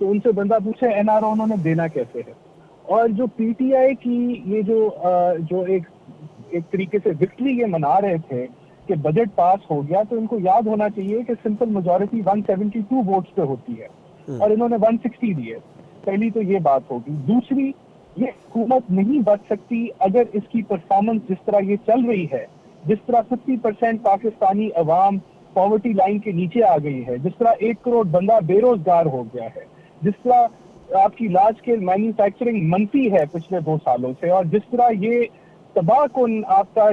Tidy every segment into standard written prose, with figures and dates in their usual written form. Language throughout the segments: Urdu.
تو ان سے بندہ پوچھے NRO انہوں نے دینا کیسے ہے. اور جو PTI کی یہ جو ایک طریقے سے وکٹری یہ منا رہے تھے کہ بجٹ پاس ہو گیا, تو ان کو یاد ہونا چاہیے کہ سمپل میجورٹی 172 ووٹس پہ ہوتی ہے اور انہوں نے 160 دیے. پہلی تو یہ بات ہوگی. دوسری, یہ حکومت نہیں بچ سکتی اگر اس کی پرفارمنس جس طرح یہ چل رہی ہے, جس طرح 50% پاکستانی عوام پاورٹی لائن کے نیچے آ گئی ہے, جس طرح 1 کروڑ بندہ بے روزگار ہو گیا ہے, جس طرح آپ کی لارج اسکیل مینوفیکچرنگ منفی ہے پچھلے 2 سالوں سے, اور جس طرح یہ تباہ کن آپ کا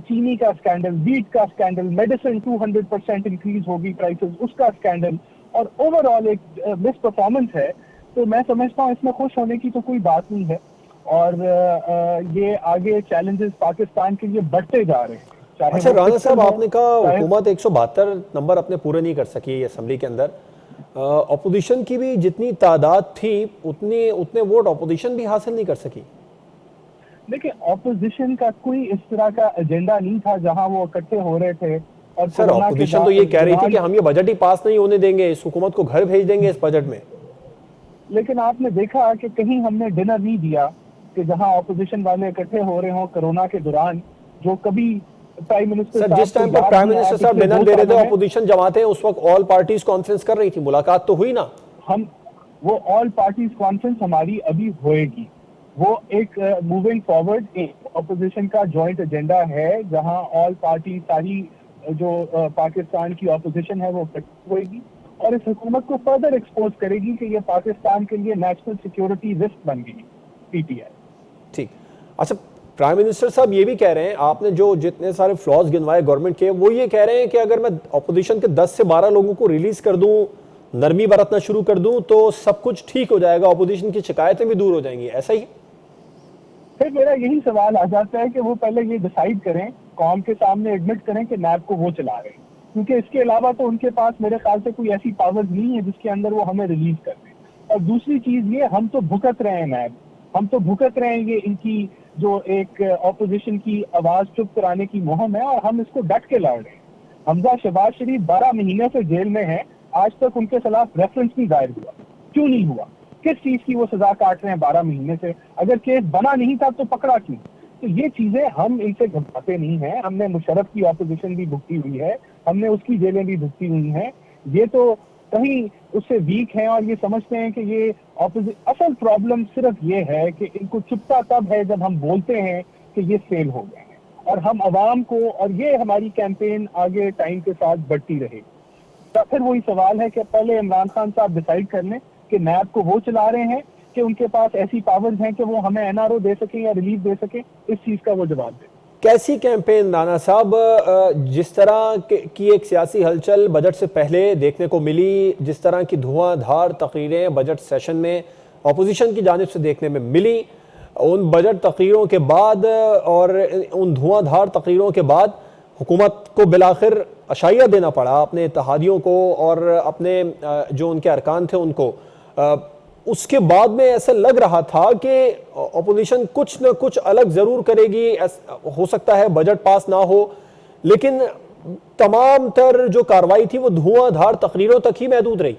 چینی کا اسکینڈل, ویٹ کا اسکینڈل, میڈیسن 200% انکریز ہوگی پرائسز, اس کا اسکینڈل, اور اوور آل ایک مس پرفارمنس ہے. تو میں سمجھتا ہوں اس میں خوش ہونے کی تو کوئی بات نہیں ہے, اور یہ آگے چیلنجز پاکستان کے لیے بڑھتے جا رہے ہیں. اچھا رانا صاحب, آپ نے کہا حکومت 172 نمبر اپنے پورے نہیں کر سکی اسمبلی کے اندر, اپوزیشن کی بھی جتنی تعداد تھی اتنے ووٹ اپوزیشن بھی حاصل نہیں کر سکی. دیکھیں, اپوزیشن کا کوئی اس طرح کا ایجنڈا نہیں تھا جہاں وہ اکٹھے ہو رہے تھے. اور سر اپوزیشن تو یہ کہہ رہی تھی کہ ہم یہ بجٹ ہی پاس نہیں ہونے دیں گے, اس حکومت کو گھر بھیج دیں گے اس بجٹ میں. لیکن آپ نے دیکھا کہ کہیں ہم نے ڈنر نہیں دیا کہ جہاں اپوزیشن والے اکٹھے ہو رہے ہوں کرونا کے دوران, جو کبھی پرائم منسٹر سر جس ٹائم پر پرائم منسٹر صاحب ڈنر دے رہے تھے اپوزیشن جماعتیں, اس وقت آل پارٹیز کانفرنس کر رہی تھی, ملاقات تو ہوئی نا. وہ آل پارٹیز کانفرنس ہماری ابھی ہوئے گی. وہ ایک موونگ فارورڈ ایک اپوزیشن کا جوائنٹ ایجنڈا ہے جہاں آل پارٹی ساری جو پاکستان کی اپوزیشن ہے وہ ہوئے گی, اور اس حکومت کو فردر ایکسپوز کرے گی کہ یہ پاکستان کے لیے نیشنل سیکیورٹی رسک بن گئی PTI. ٹھیک. اچھا پرائم منسٹر صاحب یہ بھی کہہ رہے ہیں, آپ نے جو جتنے سارے فلاز گنوائے گورنمنٹ کے, وہ یہ کہہ رہے ہیں کہ اگر میں اپوزیشن کے 10 سے 12 لوگوں کو ریلیز کر دوں, نرمی برتنا شروع کر دوں, تو سب کچھ ٹھیک ہو جائے گا, اپوزیشن کی شکایتیں بھی دور ہو جائیں گی. ایسا ہی پھر میرا یہی سوال آ جاتا ہے کہ وہ پہلے یہ ڈیسائیڈ کریں, قوم کے سامنے ایڈمٹ کریں کہ نیب کو وہ چلا رہے ہیں, کیونکہ اس کے علاوہ تو ان کے پاس میرے خیال سے کوئی ایسی پاور نہیں ہے جس کے اندر وہ ہمیں ریلیز کر دیں. اور دوسری چیز یہ, ہم تو بھگت رہے ہیں نیب, ہم تو بھگت رہے ہیں یہ ان کی جو ایک اپوزیشن کی آواز چپ کرانے کی مہم ہے, اور ہم اس کو ڈٹ کے لڑ رہے ہیں. حمزہ شہباز شریف 12 مہینے سے جیل میں ہیں, آج تک ان کے خلاف ریفرنس نہیں دائر ہوا. کیوں نہیں ہوا؟ کس چیز کی وہ سزا کاٹ رہے ہیں 12 مہینے سے؟ اگر کیس بنا نہیں تھا تو پکڑا کیوں؟ تو یہ چیزیں ہم ان سے گھبراتے نہیں ہیں. ہم نے مشرف کی اپوزیشن بھی بھگتی ہوئی ہے, ہم نے اس کی جیلیں بھی بھگتی ہوئی ہیں. یہ تو کہیں اس سے ویک ہیں اور یہ سمجھتے ہیں کہ یہ اصل پرابلم صرف یہ ہے کہ ان کو چپتا تب ہے جب ہم بولتے ہیں کہ یہ فیل ہو گئے ہیں, اور ہم عوام کو, اور یہ ہماری کیمپین آگے ٹائم کے ساتھ بڑھتی رہے. تو پھر وہی سوال ہے کہ پہلے عمران خان صاحب ڈیسائیڈ کر لیں کہ نیب کو وہ چلا رہے ہیں کہ ان کے پاس ایسی پاورز ہیں کہ وہ ہمیں NRO دے سکیں یا ریلیف دے سکیں. اس چیز کا وہ جواب دیں. کیسی کیمپین رانا صاحب, جس طرح کی ایک سیاسی ہلچل بجٹ سے پہلے دیکھنے کو ملی, جس طرح کی دھواں دھار تقریریں بجٹ سیشن میں اپوزیشن کی جانب سے دیکھنے میں ملی, ان بجٹ تقریروں کے بعد اور ان دھواں دھار تقریروں کے بعد حکومت کو بالآخر عشائیہ دینا پڑا اپنے اتحادیوں کو اور اپنے جو ان کے ارکان تھے ان کو. اس کے بعد میں ایسا لگ رہا تھا کہ اپوزیشن کچھ نہ کچھ الگ ضرور کرے گی, ہو سکتا ہے بجٹ پاس نہ ہو, لیکن تمام تر جو کاروائی تھی وہ دھواں دھار تقریروں تک ہی محدود رہی.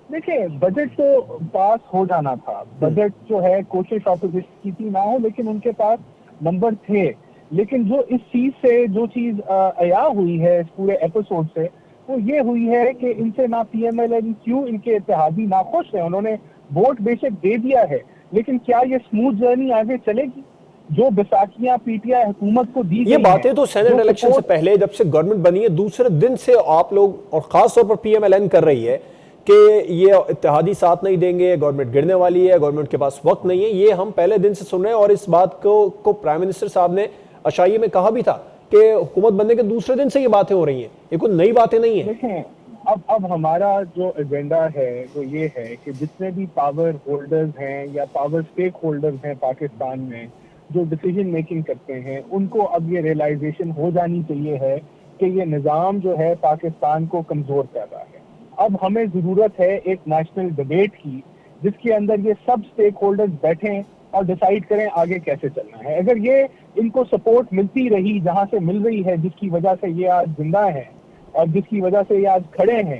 دیکھیں, بجٹ تو پاس ہو جانا تھا. بجٹ جو ہے کوشش اپوزیشن کی تھی نہ ہو, لیکن ان کے پاس نمبر تھے. لیکن جو اس چیز سے جو چیز عیا ہوئی ہے اس پورے ایپیسوڈ سے, وہ یہ ہوئی ہے کہ ان سے نہ PMLN ان کے اتحادی ناخوش ہیں. انہوں نے ووٹ بے شک دے دیا ہے, لیکن کیا یہ سموتھ جرنی آگے چلے گی؟ جو بیساکھیاں PTI حکومت کو دی گئی, یہ باتیں تو سینٹ الیکشن سے پہلے جب سے گورنمنٹ بنی ہے دوسرے دن سے آپ لوگ اور خاص طور پر PMLN کر رہی ہے کہ یہ اتحادی ساتھ نہیں دیں گے, گورنمنٹ گرنے والی ہے, گورنمنٹ کے پاس وقت نہیں ہے. یہ ہم پہلے دن سے سن رہے ہیں, اور اس بات کو پرائم منسٹر صاحب نے عشائیے میں کہا بھی تھا کہ حکومت بننے کے دوسرے دن سے یہ باتیں ہو رہی ہیں, یہ کوئی نئی باتیں نہیں ہیں. دیکھیں, اب ہمارا جو ایجنڈا ہے وہ یہ ہے کہ جتنے بھی پاور ہولڈرز ہیں یا پاور اسٹیک ہولڈرز ہیں پاکستان میں جو ڈیسیجن میکنگ کرتے ہیں, ان کو اب یہ ریئلائزیشن ہو جانی چاہیے ہے کہ یہ نظام جو ہے پاکستان کو کمزور کر رہا ہے. اب ہمیں ضرورت ہے ایک نیشنل ڈیبیٹ کی جس کے اندر یہ سب اسٹیک ہولڈرز بیٹھیں اور ڈیسائیڈ کریں آگے کیسے چلنا ہے. اگر یہ ان کو سپورٹ ملتی رہی جہاں سے مل رہی ہے, جس کی وجہ سے یہ آج زندہ ہیں اور جس کی وجہ سے یہ آج کھڑے ہیں,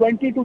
20 to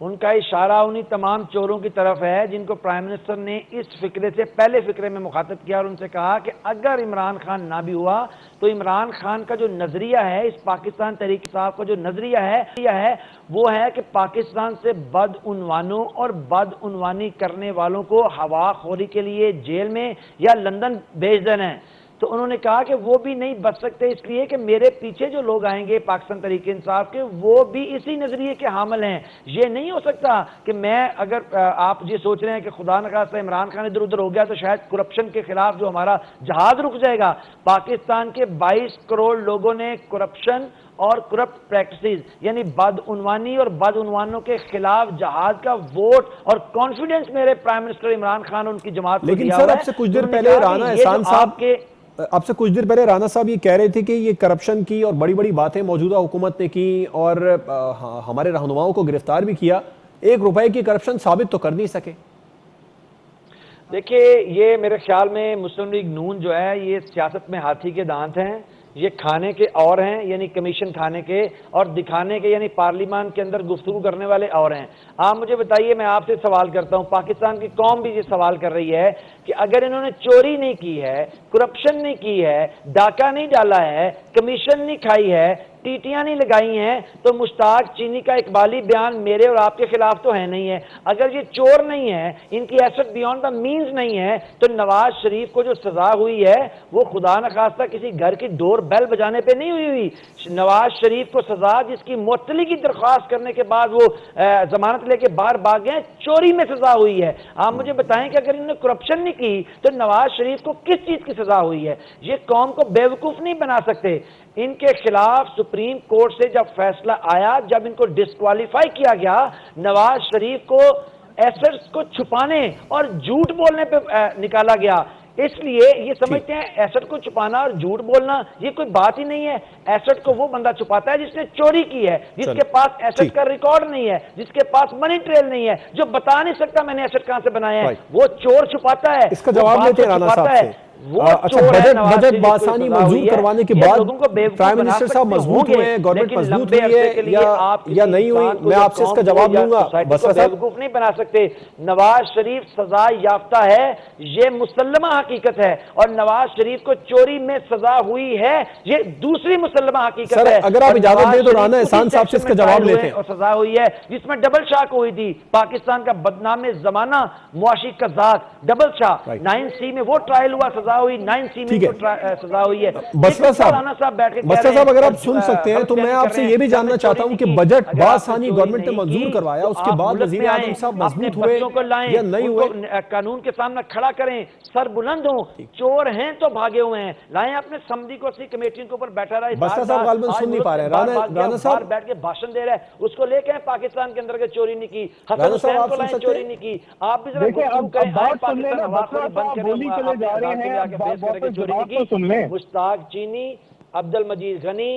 ان کا اشارہ انہی تمام چوروں کی طرف ہے جن کو پرائم منسٹر نے اس فکرے سے پہلے فکرے میں مخاطب کیا اور ان سے کہا کہ اگر عمران خان نہ بھی ہوا تو عمران خان کا جو نظریہ ہے، اس پاکستان تحریک انصاف کا جو نظریہ ہے وہ ہے کہ پاکستان سے بدعنوانوں اور بدعنوانی کرنے والوں کو ہوا خوری کے لیے جیل میں یا لندن بھیج دینا ہے۔ تو انہوں نے کہا کہ وہ بھی نہیں بچ سکتے، اس لیے کہ میرے پیچھے جو لوگ آئیں گے پاکستان تحریک انصاف کے، وہ بھی اسی نظریے کے حامل ہیں۔ یہ نہیں ہو سکتا کہ میں، اگر آپ یہ سوچ رہے ہیں کہ خدا نخواستہ عمران خان ادھر ادھر ہو گیا تو شاید کرپشن کے خلاف جو ہمارا جہاد رک جائے گا۔ پاکستان کے 22 کروڑ لوگوں نے کرپشن اور کرپٹ پریکٹسز یعنی بدعنوانی اور بدعنوانوں کے خلاف جہاد کا ووٹ اور کانفیڈنس میرے پرائم منسٹر عمران خان اور ان کی جماعت کو دیا لیکن ہوا سر ہے۔ اب سے کچھ دیر انہوں نے پہلے کہا کہ رانا یہ جو احسان صاحب آپ کے اب سے کچھ دیر پہلے رانا صاحب یہ کہہ رہے تھے کہ یہ کرپشن کی اور بڑی بڑی باتیں موجودہ حکومت نے کی اور ہمارے رہنماؤں کو گرفتار بھی کیا، 1 روپے کی کرپشن ثابت تو کر نہیں سکے۔ دیکھیے، یہ میرے خیال میں مسلم لیگ نون جو ہے یہ سیاست میں ہاتھی کے دانت ہیں، یہ کھانے کے اور ہیں یعنی کمیشن کھانے کے، اور دکھانے کے یعنی پارلیمان کے اندر گفتگو کرنے والے اور ہیں۔ آپ مجھے بتائیے، میں آپ سے سوال کرتا ہوں، پاکستان کی قوم بھی یہ سوال کر رہی ہے کہ اگر انہوں نے چوری نہیں کی ہے، کرپشن نہیں کی ہے، ڈاکہ نہیں ڈالا ہے، کمیشن نہیں کھائی ہے، ٹیٹیاں نہیں لگائی ہیں، تو مشتاق چینی کا اقبالی بیان میرے اور آپ کے خلاف تو ہے نہیں ہے۔ اگر یہ چور نہیں ہے، ان کی ایسٹ بیونڈ دا مینز نہیں ہے، تو نواز شریف کو جو سزا ہوئی ہے وہ خدا نخواستہ کسی گھر کی ڈور بیل بجانے پہ نہیں ہوئی۔ نواز شریف کو سزا جس کی معطلی کی درخواست کرنے کے بعد وہ ضمانت لے کے باہر بھاگ گئے، چوری میں سزا ہوئی ہے۔ آپ مجھے بتائیں کہ اگر انہوں نے کرپشن نہیں کی تو نواز شریف کو کس چیز کی سزا ہوئی ہے؟ یہ قوم کو بیوقوف نہیں بنا سکتے۔ ان کے خلاف سپریم کورٹ سے جب فیصلہ آیا، جب ان کو ڈسکوالیفائی کیا گیا، نواز شریف کو ایسٹس کو چھپانے اور جھوٹ بولنے پہ نکالا گیا۔ اس لیے یہ سمجھتے ہیں ایسٹ کو چھپانا اور جھوٹ بولنا یہ کوئی بات ہی نہیں ہے۔ ایسٹ کو وہ بندہ چھپاتا ہے جس نے چوری کی ہے، جس کے پاس ایسٹ کا ریکارڈ نہیں ہے، جس کے پاس منی ٹریل نہیں ہے، جو بتا نہیں سکتا میں نے ایسٹ کہاں سے بنایا ہے، وہ چور چھپاتا ہے۔ اس کا جواب لیتے ہیں رانا صاحب سے۔ اچھا، بجٹ بآسانی منظور کروانے کے بعد پرائم منسٹر صاحب مضبوط ہوئے، گورنمنٹ مضبوط ہوئی ہے یا نہیں ہوئی؟ میں آپ سے اس کا جواب لوں گا۔ بسرا صاحب، بیوقوف نہیں بنا سکتے۔ نواز شریف سزا یافتہ ہے، یہ مسلمہ حقیقت ہے، اور نواز شریف کو چوری میں سزا ہوئی ہے، یہ دوسری مسلمہ حقیقت ہے۔ اگر آپ اجازت دیں تو رانا احسان صاحب سے اس کا جواب لیتے ہیں۔ اور سزا ہوئی ہے جس میں ڈبل شاہ ہوئی تھی، پاکستان کا بدنام زمانہ معاشی قذاق ڈبل شاہ، 9C میں وہ ٹرائل ہوا، سزا ہوئی، 9C میں سزا ہوئی ہے۔ بسرا صاحب اگر آپ سن سکتے ہیں تو میں آپ سے یہ بھی جاننا چاہتا ہوں کہ بجٹ بآسانی گورنمنٹ نے منظور کروایا، اس کے بعد وزیر اعظم صاحب مضبوط ہوئے یا نہیں ہوئے؟ قانون کے سامنے کھڑا کریں، سر بلند ہوں، چور ہیں تو بھاگے ہوئے ہیں، لائیں اپنے سمدھی کو اسی کمیٹیوں کے اوپر بیٹھا رہا ہے۔ بسرا صاحب غالباً سن نہیں پا رہے ہیں۔ رانا صاحب بیٹھ کے بھاشن دے رہے ہیں، اس کو لے کے پاکستان کے اندر کے چوری نہیں کی، حسن رانا صاحب حسین آپ کو سن لائیں سکتے چوری ہیں؟ نہیں کی۔ آپ بھی ذرا دیکھیں گفتگو کریں، آئیں بات سن لیں پاکستان نا، ہوا خوری بند کریں، بولی چلے جا رہے ہیں، چوری سن لیں۔ مشتاق چینی، عبد المجید غنی،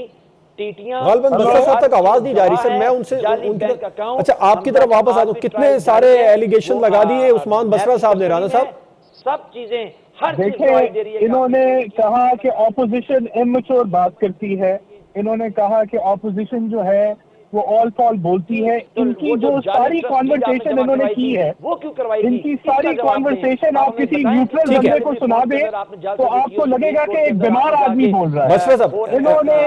ٹیٹیاں، غالباً بسرا صاحب تک آواز نہیں جا رہی سر، میں ان سے اچھا آپ کی طرف واپس آتا ہوں۔ کتنے سارے ایلیگیشن لگا دیے عثمان بسرا صاحب نے رانا صاحب؟ سب چیزیں ہر چیز دیکھیں، انہوں نے کہا کہ اپوزیشن امیچور بات کرتی ہے، انہوں نے کہا کہ اپوزیشن جو ہے وہ آل فال بولتی ہے۔ ان کی جو ساری کانورسیشن انہوں نے کی ہے، ان کی ساری کانورسیشن آپ کسی نیوٹرل بندے کو سنا دیں تو آپ کو لگے گا کہ ایک بیمار آدمی بول رہا ہے۔ بسرا صاحب، انہوں نے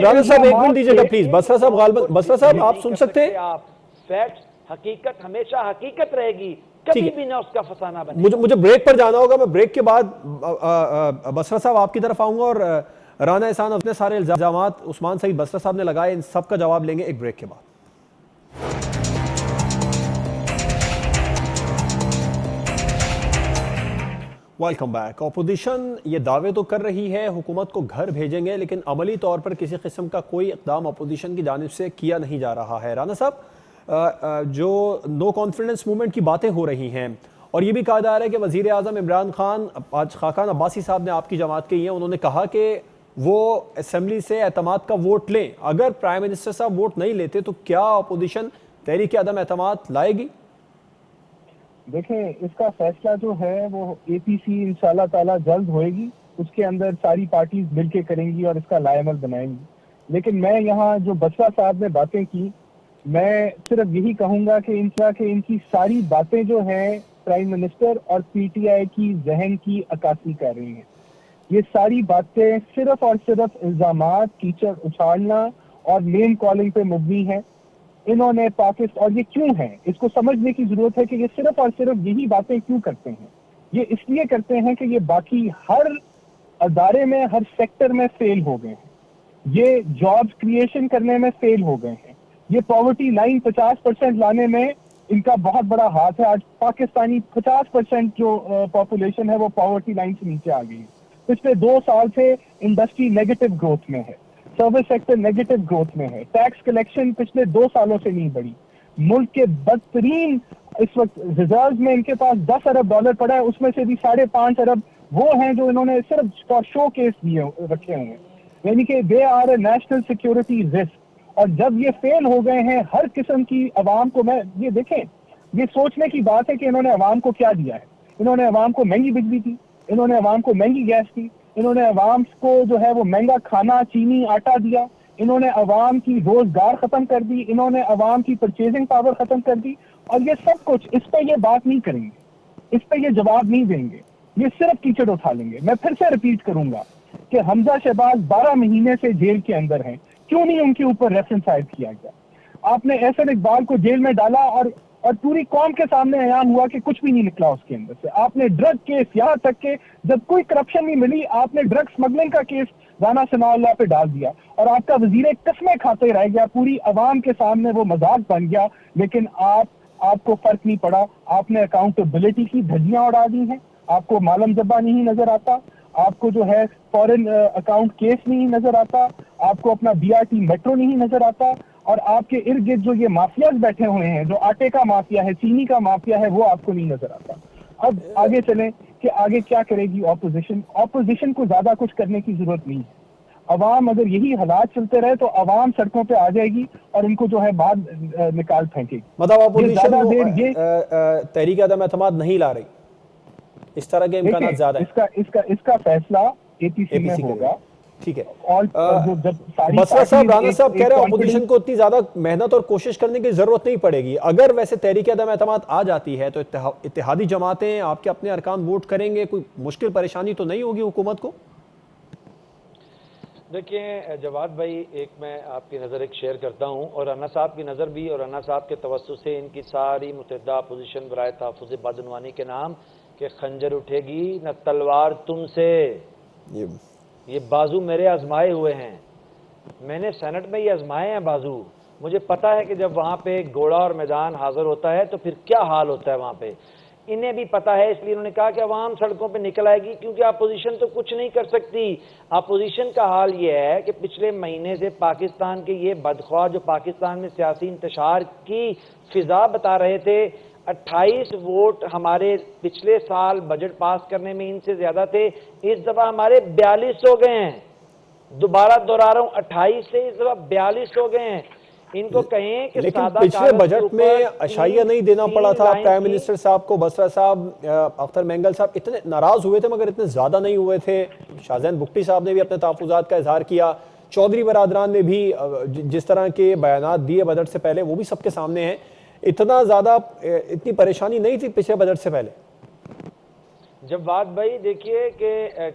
رانا صاحب ایک منٹ دیجیے گا پلیز۔ بسرا صاحب غالباً، بسرا صاحب آپ سن سکتے ہیں؟ فیکٹس، حقیقت ہمیشہ حقیقت رہے گی، کبھی بھی نہ اس کا فسانہ بنے۔ مجھے بریک پر جانا ہوگا، میں بریک کے بعد بسرا صاحب آپ کی طرف آؤں گا اور رانا احسان اپنے سارے الزامات عثمان سعید بسرا صاحب نے لگائے، ان سب کا جواب لیں گے ایک بریک کے بعد۔ Welcome back. اپوزیشن یہ دعوے تو کر رہی ہے حکومت کو گھر بھیجیں گے، لیکن عملی طور پر کسی قسم کا کوئی اقدام اپوزیشن کی جانب سے کیا نہیں جا رہا ہے۔ رانا صاحب، جو نو کانفیڈنس موومنٹ کی باتیں ہو رہی ہیں اور یہ بھی کہا جا رہا ہے کہ وزیر اعظم عمران خان، آج خاقان عباسی صاحب نے آپ کی جماعت کی ہیں، انہوں نے کہا کہ وہ اسمبلی سے اعتماد کا ووٹ لیں، اگر پرائم منسٹر صاحب ووٹ نہیں لیتے تو کیا اپوزیشن تحریک عدم اعتماد لائے گی؟ دیکھیں، اس کا فیصلہ جو ہے وہ اے پی سی انشاءاللہ تعالیٰ جلد ہوئے گی، اس کے اندر ساری پارٹیز مل کے کریں گی اور اس کا لائے عمل بنائیں گی۔ لیکن میں یہاں جو بسرا صاحب نے باتیں کی، میں صرف یہی کہوں گا کہ ان کی ساری باتیں جو ہیں پرائم منسٹر اور پی ٹی آئی کی ذہن کی عکاسی کر رہی ہیں. یہ ساری باتیں صرف اور صرف الزامات، کیچڑ اچھالنا اور نیم کالنگ پہ مبنی ہیں. انہوں نے پاکستان، اور یہ کیوں ہے اس کو سمجھنے کی ضرورت ہے کہ یہ صرف اور صرف یہی باتیں کیوں کرتے ہیں. یہ اس لیے کرتے ہیں کہ یہ باقی ہر ادارے میں، ہر سیکٹر میں فیل ہو گئے ہیں. یہ جابز کریشن کرنے میں فیل ہو گئے ہیں. یہ پاورٹی لائن 50% لانے میں ان کا بہت بڑا ہاتھ ہے. آج پاکستانی 50% جو پاپولیشن ہے وہ پاورٹی لائن سے نیچے آ گئی ہے. پچھلے 2 سال سے انڈسٹری نیگیٹو گروتھ میں ہے، سروس سیکٹر نیگیٹو گروتھ میں ہے، ٹیکس کلیکشن پچھلے 2 سالوں سے نہیں بڑھی. ملک کے بدترین اس وقت ریزرو میں ان کے پاس $10 ارب پڑا ہے، اس میں سے بھی 5.5 ارب وہ ہیں جو انہوں نے صرف شو کیس دیے رکھے ہوئے ہیں. یعنی کہ they are a national security risk. اور جب یہ فیل ہو گئے ہیں ہر قسم کی عوام کو، میں یہ دیکھیں، یہ سوچنے کی بات ہے کہ انہوں نے عوام کو کیا دیا ہے. انہوں نے عوام کو مہنگی بجلی دی، انہوں نے عوام کو مہنگی گیس دی، انہوں نے عوام کو جو ہے وہ مہنگا کھانا، چینی، آٹا دیا، انہوں نے عوام کی روزگار ختم کر دی، انہوں نے عوام کی پرچیزنگ پاور ختم کر دی. اور یہ سب کچھ، اس پہ یہ بات نہیں کریں گے، اس پہ یہ جواب نہیں دیں گے، یہ صرف کیچڑ اٹھا لیں گے. میں پھر سے ریپیٹ کروں گا کہ حمزہ شہباز 12 مہینے سے جیل کے اندر ہیں. کیوں نہیں ان کے اوپر ریفرنس عائد کیا گیا؟ آپ نے احسن اقبال کو جیل میں ڈالا اور پوری قوم کے سامنے اعلان ہوا کہ کچھ بھی نہیں نکلا اس کے اندر سے. آپ نے ڈرگ کیس، یہاں تک کہ جب کوئی کرپشن نہیں ملی آپ نے ڈرگ سمگلنگ کا کیس رانا ثناء اللہ پہ ڈال دیا، اور آپ کا وزیر قسمیں کھاتے رہ گیا. پوری عوام کے سامنے وہ مذاق بن گیا. لیکن آپ کو فرق نہیں پڑا. آپ نے اکاؤنٹیبلٹی کی دھجیاں اڑا دی ہیں. آپ کو معلم جبا نہیں نظر آتا، آپ کو جو ہے فورن اکاؤنٹ کیس نہیں نظر آتا، آپ کو اپنا بی آر ٹی میٹرو نہیں نظر آتا، اور آپ کے ارد گرد جو یہ مافیاز بیٹھے ہوئے ہیں، جو آٹے کا مافیا ہے، چینی کا مافیا ہے، وہ آپ کو نہیں نظر آتا. اب آگے چلیں کہ آگے کیا کرے گی اپوزیشن. اپوزیشن کو زیادہ کچھ کرنے کی ضرورت نہیں ہے. عوام اگر یہی حالات چلتے رہے تو عوام سڑکوں پہ آ جائے گی اور ان کو جو ہے بعد نکال پھینکے گی. مطلب یہ اپوزیشن زیادہ دیر یہ تحریک عدم اعتماد نہیں لا رہی، اس طرح کے دیکھیں، امکانات زیادہ ہیں. اس کا فیصلہ اے پی اے سی پی میں سی کرے گی، ہوگا. ٹھیک ہے. اور جب ساری بسرا صاحب، پارٹیز رانا صاحب کہہ ایک رہے ہیں کانفیڈنس، اپوزیشن کو اتنی زیادہ محنت اور کوشش کرنے کی ضرورت نہیں پڑے گی. اگر ویسے تحریک عدم اعتماد آ جاتی ہے تو اتحادی جماعتیں آپ کے اپنے ارکان ووٹ کریں گے، کوئی مشکل پریشانی تو نہیں ہوگی حکومت کو؟ دیکھیں جواد بھائی، ایک میں آپ کی نظر ایک شیئر کرتا ہوں، اور رانا صاحب کی نظر بھی، اور رانا صاحب کے توسط سے ان کی ساری متحدہ اپوزیشن برائے تحفظ بدعنوانی کے نام کہ خنجر اٹھے گی نہ تلوار تم سے. یہ بازو میرے آزمائے ہوئے ہیں، میں نے سینٹ میں یہ آزمائے ہیں بازو. مجھے پتا ہے کہ جب وہاں پہ گھوڑا اور میدان حاضر ہوتا ہے تو پھر کیا حال ہوتا ہے وہاں پہ. انہیں بھی پتا ہے، اس لیے انہوں نے کہا کہ عوام سڑکوں پہ نکل آئے گی، کیونکہ اپوزیشن تو کچھ نہیں کر سکتی. اپوزیشن کا حال یہ ہے کہ پچھلے مہینے سے پاکستان کے یہ بدخواہ جو پاکستان میں سیاسی انتشار کی فضا بتا رہے تھے، 28 ووٹ ہمارے پچھلے سال بجٹ پاس کرنے میں ان سے زیادہ تھے، اس دفعہ ہمارے 42 ہو گئے ہیں. دوبارہ دوہرا رہا ہوں، 28 سے اس دفعہ 42 ہو گئے ہیں. ان کو کہیں کہ لیکن سادہ پچھلے کاغذ کے بجٹ میں اوپر عشائیہ نہیں دینا پڑا تین تھا لائن پرائم کی. منسٹر صاحب کو. بسرا صاحب، اختر مینگل صاحب اتنے ناراض ہوئے تھے مگر اتنے زیادہ نہیں ہوئے تھے. شاہزین بگٹی صاحب نے بھی اپنے تحفظات کا اظہار کیا. چودھری برادران نے بھی جس طرح کے بیانات دیے بجٹ سے پہلے وہ بھی سب کے سامنے ہیں. اتنا زیادہ اتنی پریشانی نہیں تھی پچھلے بجٹ سے پہلے. جواد بھائی دیکھیے کہ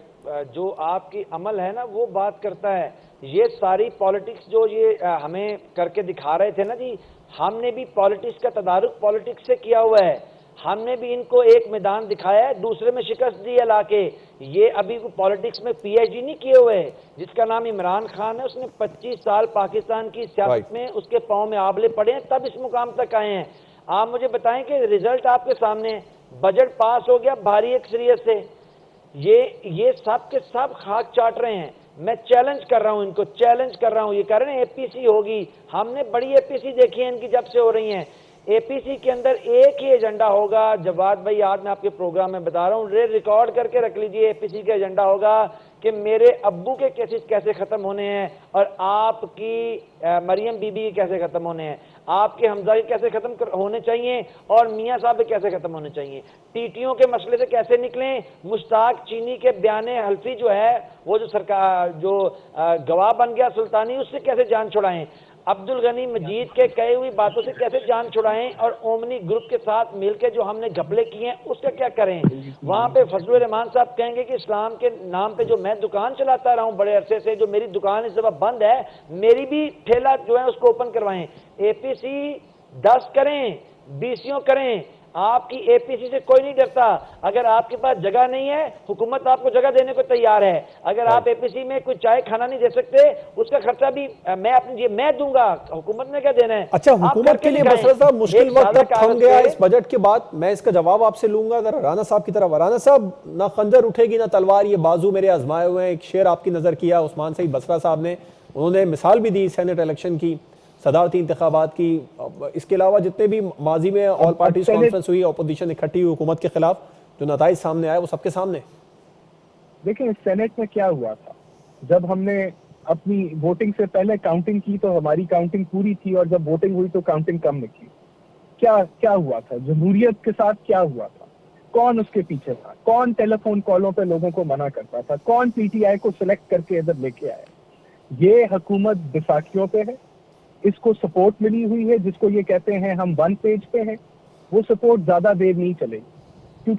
جو آپ کی عمل ہے نا وہ بات کرتا ہے. یہ ساری پالیٹکس جو یہ ہمیں کر کے دکھا رہے تھے نا جی، ہم نے بھی پالیٹکس کا تدارک پالیٹکس سے کیا ہوا ہے. ہم نے بھی ان کو ایک میدان دکھایا ہے، دوسرے میں شکست دی ہے لا کے. یہ ابھی پالیٹکس میں پی ایچ ڈی نہیں کیے ہوئے، جس کا نام عمران خان ہے، اس نے 25 سال پاکستان کی سیاست میں اس کے پاؤں میں آبلے پڑے ہیں تب اس مقام تک آئے ہیں. آپ مجھے بتائیں کہ رزلٹ آپ کے سامنے، بجٹ پاس ہو گیا بھاری اکثریت سے. یہ سب کے سب خاک چاٹ رہے ہیں. میں چیلنج کر رہا ہوں ان کو، چیلنج کر رہا ہوں. یہ کہہ رہے ہیں اے پی سی ہوگی، ہم نے بڑی اے پی سی دیکھی ہے ان کی جب سے ہو رہی ہیں. اے پی سی کے اندر ایک ہی ایجنڈا ہوگا. جواد بھائی آج میں آپ کے پروگرام میں بتا رہا ہوں، ریکارڈ کر کے رکھ لیجئے، اے پی سی کا ایجنڈا ہوگا کہ میرے ابو کے کیسز کیسے ختم ہونے ہیں، اور آپ کی مریم بی بی کیسے ختم ہونے ہیں، آپ کے حمزہ کے کیسے ختم ہونے چاہیے، اور میاں صاحب کے کیسے ختم ہونے چاہیے. ٹیٹیوں کے مسئلے سے کیسے نکلیں، مشتاق چینی کے بیان حلفی جو ہے وہ جو گواہ بن گیا سلطانی، اس سے کیسے جان چھڑائیں. عبدالغنی مجید کے کہے ہوئی باتوں سے کیسے جان چھڑائیں اور اومنی گروپ کے ساتھ مل کے جو ہم نے گھپلے کیے ہیں اس کا کیا کریں؟ وہاں پہ فضل الرحمان صاحب کہیں گے کہ اسلام کے نام پہ جو میں دکان چلاتا رہا ہوں بڑے عرصے سے، جو میری دکان اس دفعہ بند ہے، میری بھی ٹھیلا جو ہے اس کو اوپن کروائیں۔ اے پی سی 10 کریں، BCO کریں، آپ کی اے پی سی سے کوئی نہیں ڈرتا۔ اگر آپ کے پاس جگہ نہیں ہے، حکومت آپ کو جگہ دینے کو تیار ہے۔ اگر آپ اے پی سی میں کوئی چائے کھانا نہیں دے سکتے، اس کا خرچہ بھی میں دوں گا، حکومت نے کیا دینا ہے؟ اچھا، حکومت کے لیے بصرت صاحب مشکل وقت اب تھم گیا اس بجٹ کے بعد، میں اس کا جواب آپ سے لوں گا ذرا رانا صاحب کی طرف۔ رانا صاحب، نہ خنجر اٹھے گی نہ تلوار، یہ بازو میرے آزمائے ہوئے ہیں۔ ایک شعر آپ کی نظر کیا عثمان سعید بصرہ صاحب نے، انہوں نے مثال بھی دی سینٹ الیکشن کی، صدارتی انتخابات کی۔ اس کے علاوہ جتنے بھی ماضی میں آل پارٹیز کانفرنس ہوئی، اپوزیشن اکٹھی ہوئی حکومت کے خلاف، جو نتائج سامنے آئے وہ سب کے سامنے۔ دیکھیں سینٹ میں کیا ہوا تھا، جب ہم نے اپنی ووٹنگ سے پہلے کاؤنٹنگ کی تو ہماری کاؤنٹنگ پوری تھی، اور جب ووٹنگ ہوئی تو کاؤنٹنگ کم نکلی۔ کیا ہوا تھا؟ جمہوریت کے ساتھ کیا ہوا تھا؟ کون اس کے پیچھے تھا؟ کون ٹیلی فون کالوں پہ لوگوں کو منع کرتا تھا؟ کون پی ٹی آئی کو سلیکٹ کر کے ادھر لے کے آیا؟ یہ حکومت بیساکھیوں پہ ہے، اس کو سپورٹ ملی ہوئی ہے، جس کو یہ کہتے ہیں ہم 1 پیج پہ ہیں۔ وہ سپورٹ زیادہ دیر نہیں چلے گی،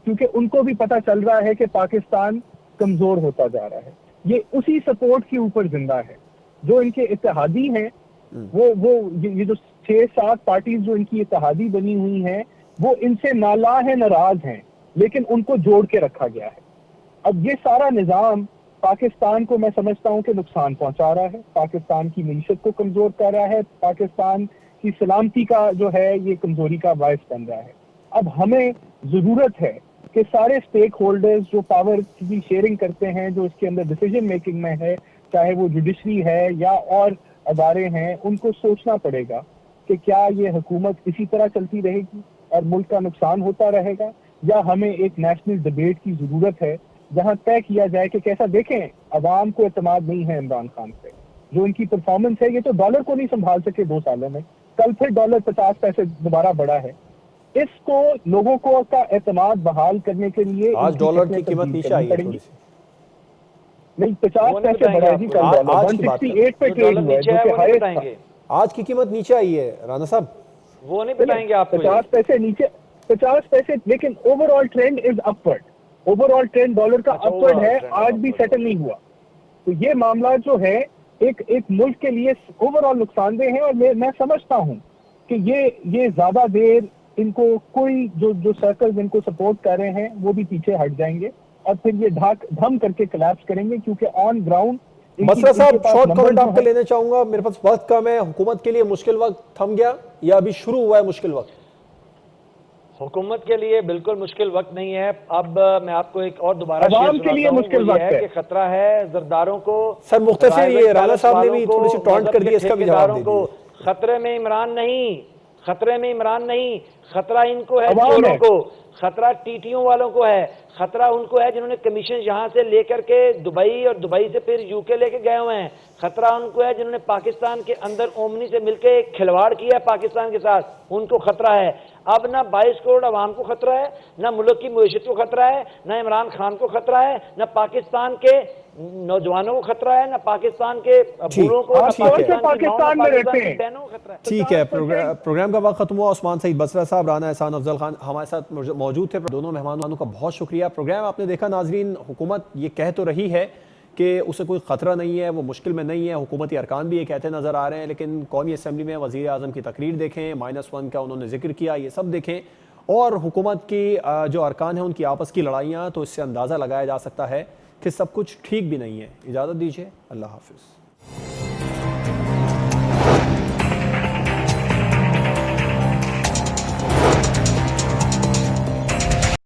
کیونکہ ان کو بھی پتہ چل رہا ہے کہ پاکستان کمزور ہوتا جا رہا ہے۔ یہ اسی سپورٹ کے اوپر زندہ ہے۔ جو ان کے اتحادی ہیں، یہ جو 6-7 پارٹیز جو ان کی اتحادی بنی ہوئی ہیں، وہ ان سے نالاں ہیں، ناراض ہیں، لیکن ان کو جوڑ کے رکھا گیا ہے۔ اب یہ سارا نظام پاکستان کو میں سمجھتا ہوں کہ نقصان پہنچا رہا ہے، پاکستان کی معیشت کو کمزور کر رہا ہے، پاکستان کی سلامتی کا جو ہے یہ کمزوری کا باعث بن رہا ہے۔ اب ہمیں ضرورت ہے کہ سارے سٹیک ہولڈرز جو پاور کی شیئرنگ کرتے ہیں، جو اس کے اندر ڈیسیجن میکنگ میں ہے، چاہے وہ جوڈیشری ہے یا اور ادارے ہیں، ان کو سوچنا پڑے گا کہ کیا یہ حکومت اسی طرح چلتی رہے گی اور ملک کا نقصان ہوتا رہے گا، یا ہمیں ایک نیشنل ڈیبیٹ کی ضرورت ہے جہاں طے کیا جائے کہ کیسا۔ دیکھیں عوام کو اعتماد نہیں ہے عمران خان پہ، جو ان کی پرفارمنس ہے، یہ تو ڈالر کو نہیں سنبھال سکے 2 سالوں میں، کل پھر ڈالر 50 پیسے دوبارہ بڑھا ہے۔ اس کو لوگوں کو کا اعتماد بحال کرنے کے لیے آج ڈالر کی قیمت نیچے آئی ہے تھوڑی سی، نہیں 50 پیسے بڑھا جی، کل ڈالر 168 پہ ٹریڈ ہوا ہے، جو کہ ہائیسٹ تھا۔ آج کی قیمت نیچے آئی ہے رانا صاحب، وہ نہیں بتائیں گے آپ کو؟ 50 پیسے نیچے، 50 پیسے، لیکن overall trend is upward, overall trend dollar کا اپورڈ ہے، آج بھی سیٹل نہیں ہوا۔ تو یہ معاملات جو ہے ایک ملک کے لیے اوور آل نقصان دہ ہیں، اور میں سمجھتا ہوں کہ یہ زیادہ دیر ان کو کوئی جو سرکلز ان کو سپورٹ کر رہے ہیں وہ بھی پیچھے ہٹ جائیں گے، اور پھر یہ دھم کر کے کلیپس کریں گے، کیونکہ آن گراؤنڈ۔ بصرہ صاحب شارٹ کمنٹ آپ کو لینا چاہوں گا، میرے پاس وقت کم ہے۔ حکومت کے لیے مشکل وقت تھم گیا یا ابھی شروع ہوا ہے مشکل وقت؟ حکومت کے لیے بالکل مشکل وقت نہیں ہے۔ اب میں آپ کو ایک اور دوبارہ عوام کے لیے مشکل وقت ہے کہ خطرہ ہے زرداروں کو۔ سر مختصر یہ رانا صاحب نے بھی تھوڑی سی ٹونٹ کر دی، اس کا بھی جواب دے دیجیے۔ خطرے میں عمران نہیں، خطرے میں عمران نہیں، خطرہ ان کو ہے، چوروں کو، خطرہ ٹیٹیوں والوں کو ہے، خطرہ ان کو ہے جنہوں نے کمیشن یہاں سے لے کر کے دبئی اور دبئی سے پھر یو کے لے کے گئے ہوئے ہیں، خطرہ ان کو ہے جنہوں نے پاکستان کے اندر اومنی سے مل کے کھلواڑ کیا ہے پاکستان کے ساتھ، ان کو خطرہ ہے۔ اب نہ 22 کروڑ عوام کو خطرہ ہے، نہ ملک کی معیشت کو خطرہ ہے، نہ عمران خان کو خطرہ ہے، نہ پاکستان کے نوجوانوں کو خطرہ ہے، نہ پاکستان کے بوڑھوں کو، نہ پاکستان میں رہتے ہیں۔ بہنوں کو خطرہ ہے۔ ٹھیک ہے، پروگرام کا وقت ختم ہوا۔ عثمان سعید بصرہ صاحب، رانا احسان افضل خان ہمارے ساتھ موجود تھے۔ دونوں مہمانوں کا بہت شکریہ۔ پروگرام آپ نے دیکھا ناظرین، حکومت یہ کہہ تو رہی ہے کہ اسے کوئی خطرہ نہیں ہے، وہ مشکل میں نہیں ہے، حکومتی ارکان بھی یہ کہتے نظر آ رہے ہیں، لیکن قومی اسمبلی میں وزیر اعظم کی تقریر دیکھیں، -1 کا انہوں نے ذکر کیا، یہ سب دیکھیں، اور حکومت کی جو ارکان ہیں ان کی آپس کی لڑائیاں، تو اس سے اندازہ لگایا جا سکتا ہے کہ سب کچھ ٹھیک بھی نہیں ہے۔ اجازت دیجیے، اللہ حافظ۔